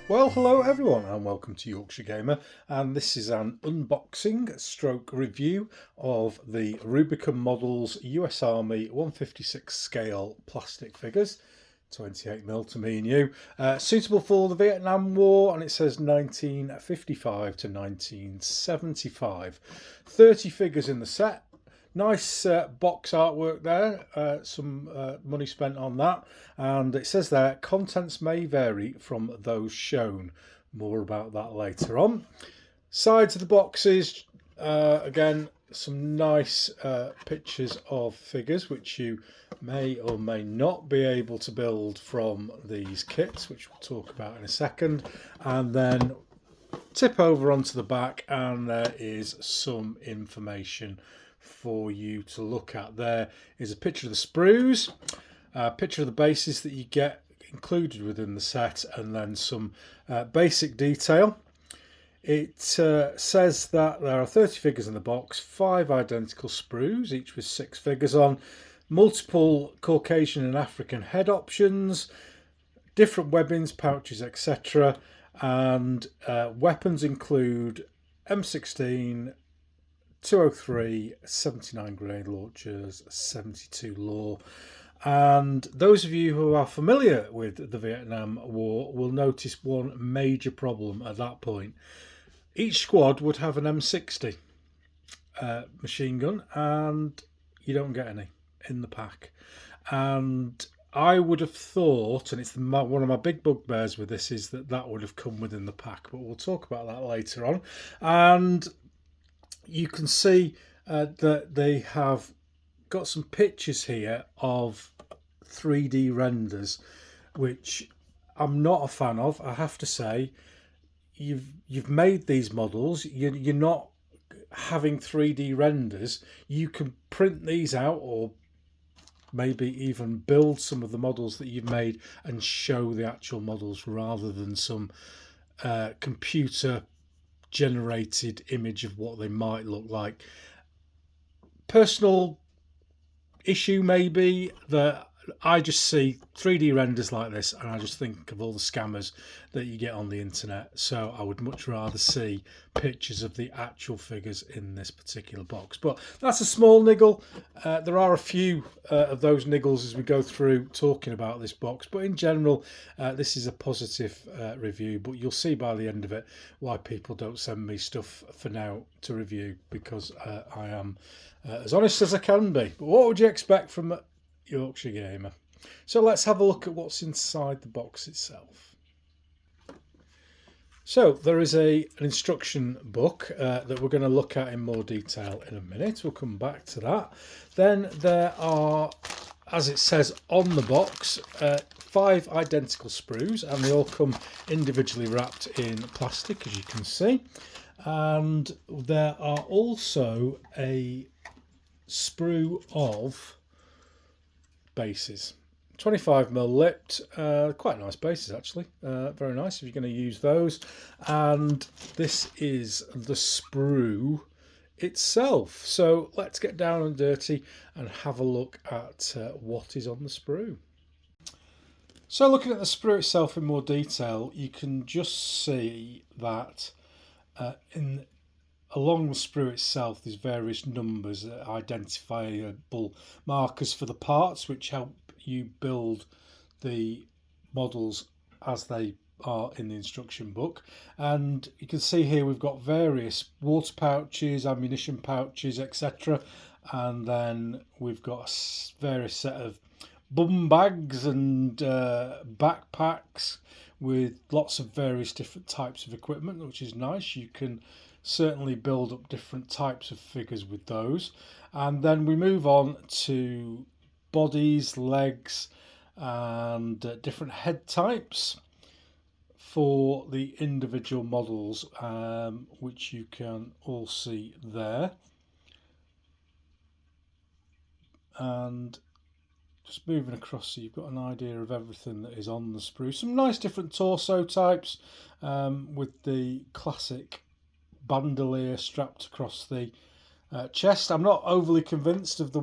Well, hello everyone and welcome to Yorkshire Gamer, and this is an unboxing stroke review of the Rubicon Models US Army 156 scale plastic figures, 28mm to me and you, suitable for the Vietnam War, and it says 1955 to 1975. 30 figures in the set. Nice box artwork there, some money spent on that, and it says there, contents may vary from those shown. More about that later on. Sides of the boxes, again, some nice pictures of figures which you may or may not be able to build from these kits, which we'll talk about in a second, and then tip over onto the back and there is some information for you to look at. There is a picture of the sprues, a picture of the bases that you get included within the set, and then some basic detail. It says that there are 30 figures in the box, 5 identical sprues, each with 6 figures on, multiple Caucasian and African head options, different webbings, pouches, etc. And weapons include M16, 203, 79 grenade launchers, 72 law. And those of you who are familiar with the Vietnam War will notice one major problem at that point. Each squad would have an M60 machine gun, and you don't get any in the pack. And I would have thought, and it's one of my big bugbears with this, is that would have come within the pack, but we'll talk about that later on. And you can see that they have got some pictures here of 3D renders, which I'm not a fan of, I have to say. You've made these models, you're not having 3D renders. You can print these out, or maybe even build some of the models that you've made and show the actual models rather than some computer generated image of what they might look like. Personal issue maybe that I just see 3D renders like this and I just think of all the scammers that you get on the internet. So I would much rather see pictures of the actual figures in this particular box. But that's a small niggle. There are a few of those niggles as we go through talking about this box, but in general this is a positive review. But you'll see by the end of it why people don't send me stuff for now to review, because I am as honest as I can be. But what would you expect from Yorkshire Gamer? So let's have a look at what's inside the box itself. So there is an instruction book that we're going to look at in more detail in a minute. We'll come back to that. Then there are, as it says on the box, 5 identical sprues, and they all come individually wrapped in plastic, as you can see. And there are also a sprue of bases, 25mm lipped, quite nice bases actually, very nice if you're going to use those. And this is the sprue itself, so let's get down and dirty and have a look at what is on the sprue. So looking at the sprue itself in more detail, you can just see that along the sprue itself there's various numbers, identifiable markers for the parts, which help you build the models as they are in the instruction book. And you can see here we've got various water pouches, ammunition pouches, etc. And then we've got a various set of bum bags and backpacks with lots of various different types of equipment, which is nice. You can certainly build up different types of figures with those. And then we move on to bodies, legs, and different head types for the individual models, which you can all see there. And just moving across so you've got an idea of everything that is on the sprue. Some nice different torso types, with the classic bandolier strapped across the chest. I'm not overly convinced of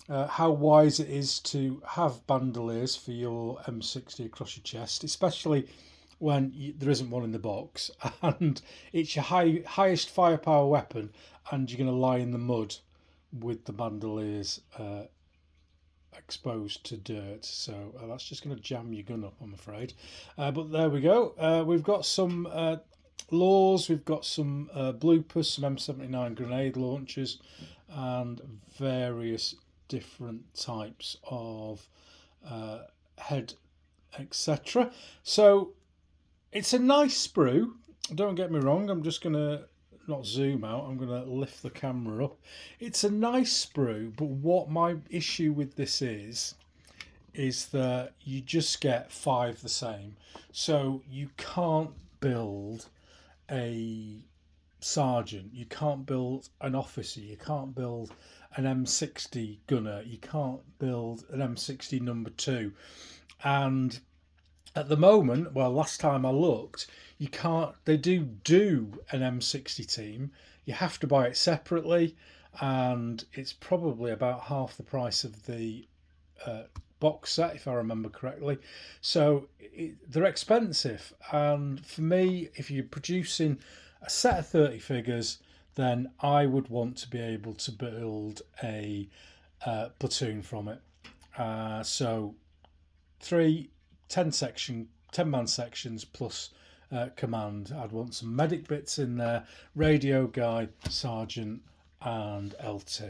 how wise it is to have bandoliers for your M60 across your chest, especially when there isn't one in the box, and it's your highest firepower weapon, and you're going to lie in the mud with the bandoliers exposed to dirt. So that's just going to jam your gun up, I'm afraid. But there we go. We've got some laws, we've got some bloopers, some M79 grenade launchers, and various different types of head, etc. So it's a nice sprue, don't get me wrong. I'm just going to not zoom out, I'm going to lift the camera up. It's a nice sprue, but what my issue with this is that you just get 5 the same. So you can't build a sergeant, you can't build an officer, you can't build an M60 gunner, you can't build an M60 number 2. And at the moment, well, last time I looked, you can't. They do an M60 team. You have to buy it separately, and it's probably about half the price of the box set, if I remember correctly. So they're expensive, and for me, if you're producing a set of 30 figures, then I would want to be able to build a platoon from it. So 3 10-man sections plus command. I'd want some medic bits in there, radio guy, sergeant, and LT.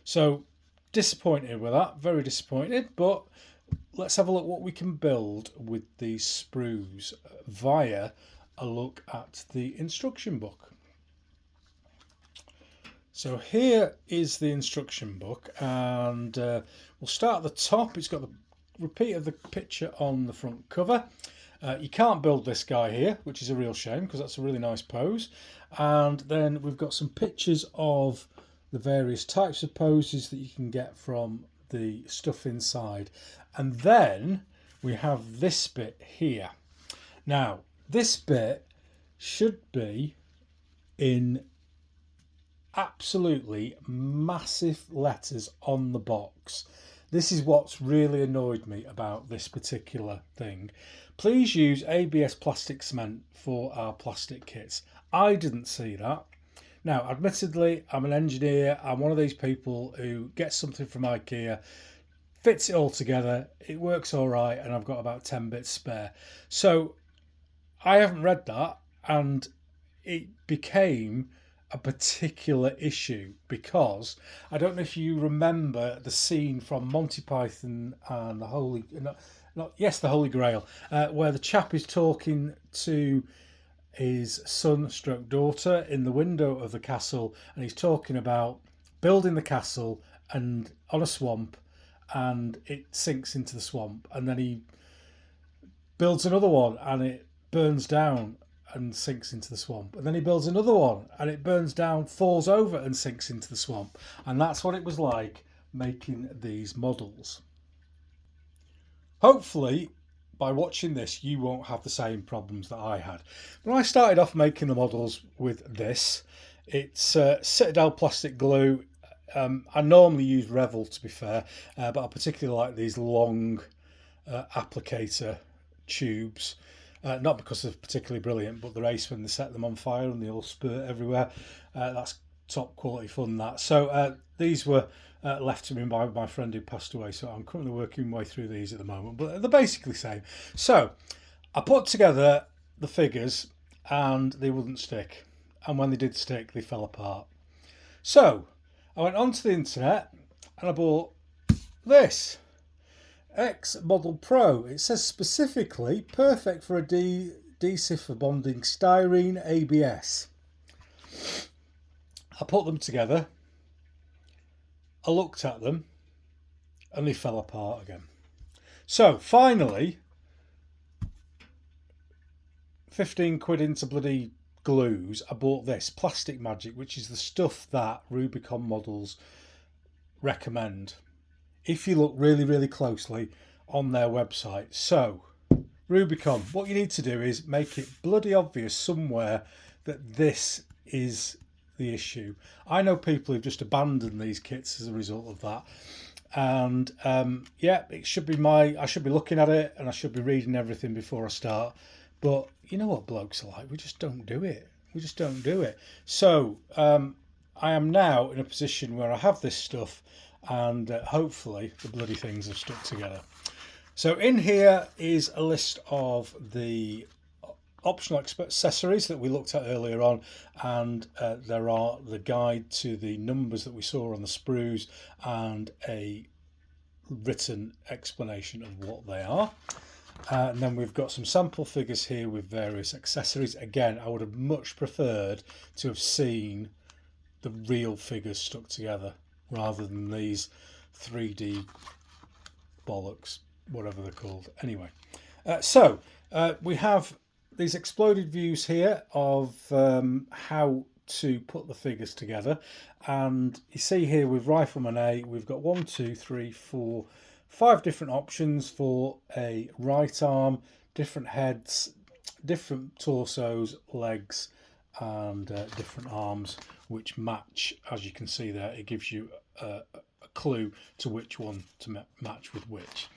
So disappointed with that, very disappointed, but let's have a look what we can build with these sprues via a look at the instruction book. So here is the instruction book, and we'll start at the top. It's got the repeat of the picture on the front cover. You can't build this guy here, which is a real shame because that's a really nice pose. And then we've got some pictures of the various types of poses that you can get from the stuff inside. And then we have this bit here. Now, this bit should be in absolutely massive letters on the box. This is what's really annoyed me about this particular thing. Please use ABS plastic cement for our plastic kits. I didn't see that. Now, admittedly, I'm an engineer. I'm one of these people who gets something from IKEA, fits it all together, it works all right, and I've got about 10 bits spare. So I haven't read that, and it became a particular issue because I don't know if you remember the scene from Monty Python and the Holy Grail, where the chap is talking to his son stroke daughter in the window of the castle, and he's talking about building the castle and on a swamp, and it sinks into the swamp, and then he builds another one and it burns down and sinks into the swamp, and then he builds another one and it burns down, falls over and sinks into the swamp. And that's what it was like making these models. Hopefully by watching this you won't have the same problems that I had. When I started off making the models with this, it's Citadel plastic glue. I normally use Revell, to be fair, but I particularly like these long applicator tubes. Not because they're particularly brilliant, but they're ace when they set them on fire and they all spurt everywhere. That's top quality fun, that. So these were left to me by my friend who passed away, so I'm currently working my way through these at the moment, but they're basically the same. So I put together the figures and they wouldn't stick, and when they did stick they fell apart. So I went onto the internet and I bought this X Model Pro. It says specifically perfect for adhesive for bonding styrene ABS. I put them together, I looked at them, and they fell apart again. So finally, 15 quid into bloody glues, I bought this Plastic Magic, which is the stuff that Rubicon Models recommend if you look really, really closely on their website. So Rubicon, what you need to do is make it bloody obvious somewhere that this is the issue. I know people who've just abandoned these kits as a result of that, and yeah, it should be I should be looking at it and I should be reading everything before I start But you know what blokes are like, we just don't do it. We just don't do it. So I am now in a position where I have this stuff, and hopefully the bloody things have stuck together. So in here is a list of the optional accessories that we looked at earlier on, and there are the guide to the numbers that we saw on the sprues and a written explanation of what they are. And then we've got some sample figures here with various accessories. Again, I would have much preferred to have seen the real figures stuck together rather than these 3D bollocks, whatever they're called. Anyway, so we have these exploded views here of how to put the figures together, and you see here with Rifleman A we've got 1, 2, 3, 4, 5 different options for a right arm, different heads, different torsos, legs, and different arms which match. As you can see there, it gives you a clue to which one to match with which.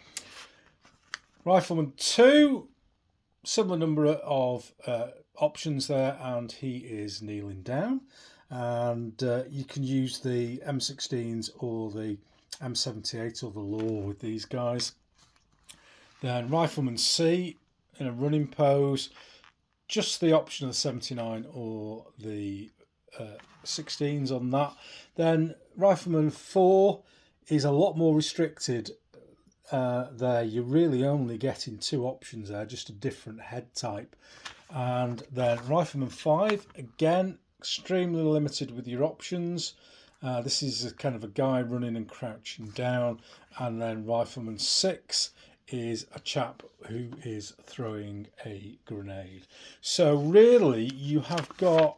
Rifleman 2, similar number of options there, and he is kneeling down, and you can use the M16s or the M78 or the Law with these guys. Then Rifleman C in a running pose, just the option of the 79 or the 16s on that. Then Rifleman 4 is a lot more restricted. There you're really only getting 2 options there, just a different head type. And then Rifleman 5, again extremely limited with your options. This is a kind of a guy running and crouching down. And then Rifleman 6 is a chap who is throwing a grenade. So really you have got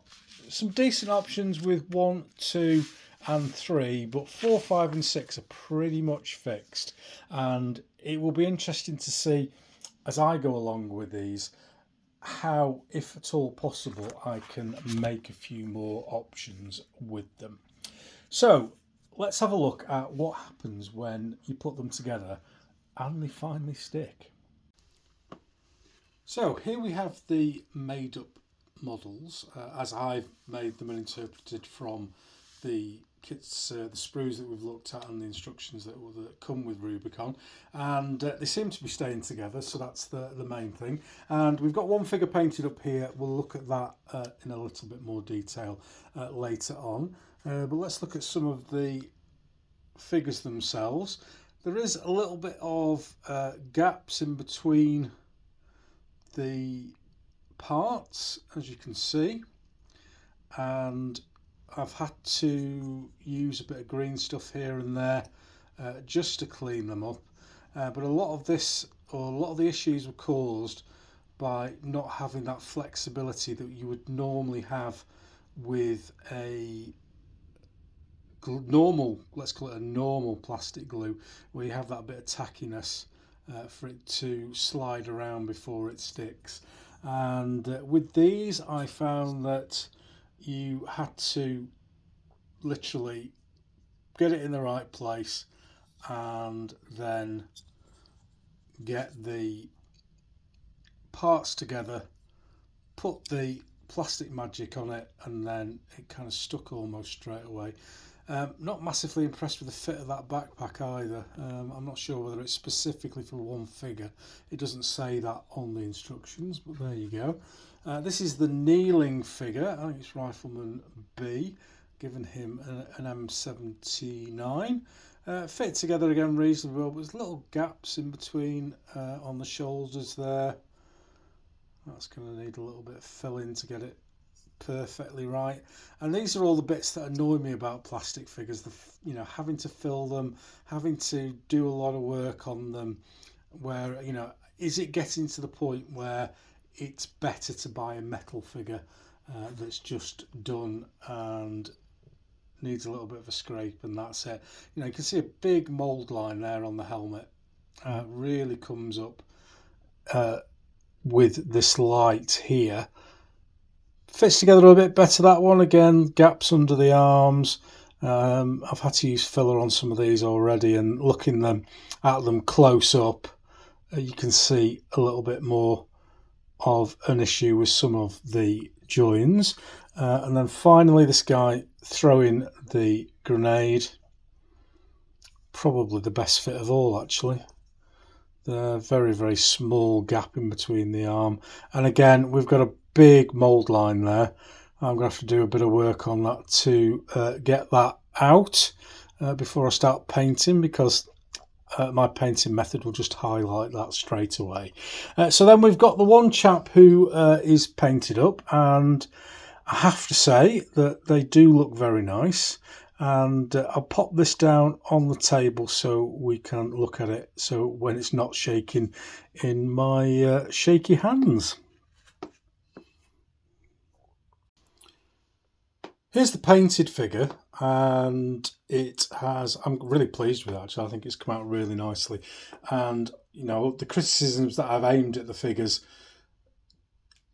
some decent options with 1, 2 and 3, but 4, 5 and 6 are pretty much fixed, and it will be interesting to see as I go along with these how, if at all possible, I can make a few more options with them. So let's have a look at what happens when you put them together and they finally stick. So here we have the made up models as I've made them and interpreted from the kits, the sprues that we've looked at and the instructions that come with Rubicon, and they seem to be staying together, so that's the main thing. And we've got one figure painted up here. We'll look at that in a little bit more detail later on, but let's look at some of the figures themselves. There is a little bit of gaps in between the parts, as you can see, and I've had to use a bit of green stuff here and there just to clean them up, but a lot of the issues were caused by not having that flexibility that you would normally have with a normal, let's call it a normal plastic glue, where you have that bit of tackiness for it to slide around before it sticks. And with these I found that you had to literally get it in the right place and then get the parts together, put the plastic magic on it, and then it kind of stuck almost straight away. Not massively impressed with the fit of that backpack either. I'm not sure whether it's specifically for one figure. It doesn't say that on the instructions, but there you go. This is the kneeling figure. I think it's Rifleman B, giving him an M79. Fit together again reasonably well, but there's little gaps in between on the shoulders there. That's going to need a little bit of filling to get it perfectly right. And these are all the bits that annoy me about plastic figures, having to fill them, having to do a lot of work on them, where is it getting to the point where it's better to buy a metal figure that's just done and needs a little bit of a scrape and that's it. You can see a big mould line there on the helmet. Really comes up with this light here. Fits together a bit better, that one. Again, gaps under the arms. I've had to use filler on some of these already, and looking at them close up, you can see a little bit more of an issue with some of the joins. And then finally this guy throwing the grenade. Probably the best fit of all, actually. The very, very small gap in between the arm. And again, we've got a big mould line there. I'm going to have to do a bit of work on that to get that out before I start painting, because my painting method will just highlight that straight away. So then we've got the one chap who is painted up, and I have to say that they do look very nice. And I'll pop this down on the table so we can look at it, so when it's not shaking in my shaky hands. Here's the painted figure, and it has, I'm really pleased with it actually. I think it's come out really nicely, and you know, the criticisms that I've aimed at the figures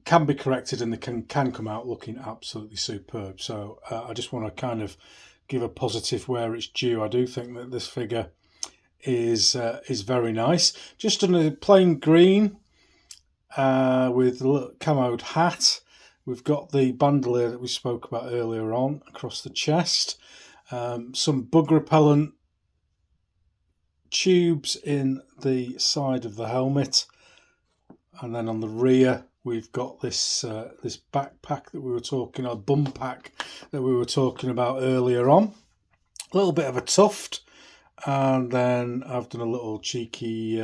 can be corrected, and they can come out looking absolutely superb. So I just want to kind of give a positive where it's due. I do think that this figure is very nice. Just in a plain green with a little camoed hat. We've got the bandolier that we spoke about earlier on across the chest. Some bug repellent tubes in the side of the helmet, and then on the rear we've got this this backpack that we were talking, or bum pack that we were talking about earlier on. A little bit of a tuft, and then I've done a little cheeky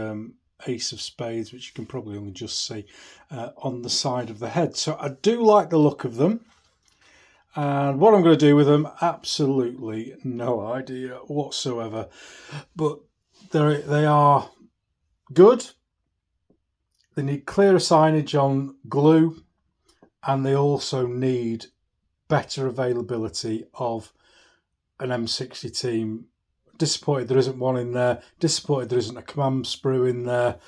ace of spades, which you can probably only just see on the side of the head. So I do like the look of them, and what I'm going to do with them, absolutely no idea whatsoever, but they are good. They need clearer signage on glue, and they also need better availability of an M60 team. Disappointed there isn't one in there. Disappointed there isn't a Command sprue in there.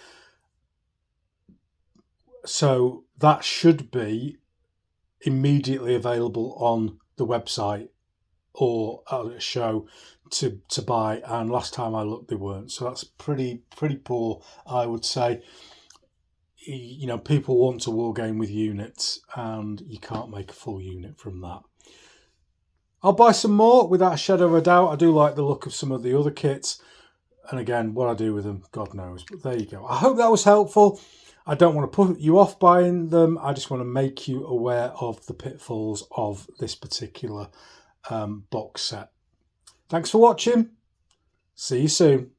So that should be immediately available on the website or at a show to buy. And last time I looked, they weren't. So that's pretty poor, I would say. You know, people want to wargame with units, and you can't make a full unit from that. I'll buy some more without a shadow of a doubt. I do like the look of some of the other kits, and again, what I do with them, God knows. But there you go. I hope that was helpful. I don't want to put you off buying them. I just want to make you aware of the pitfalls of this particular box set. Thanks for watching. See you soon.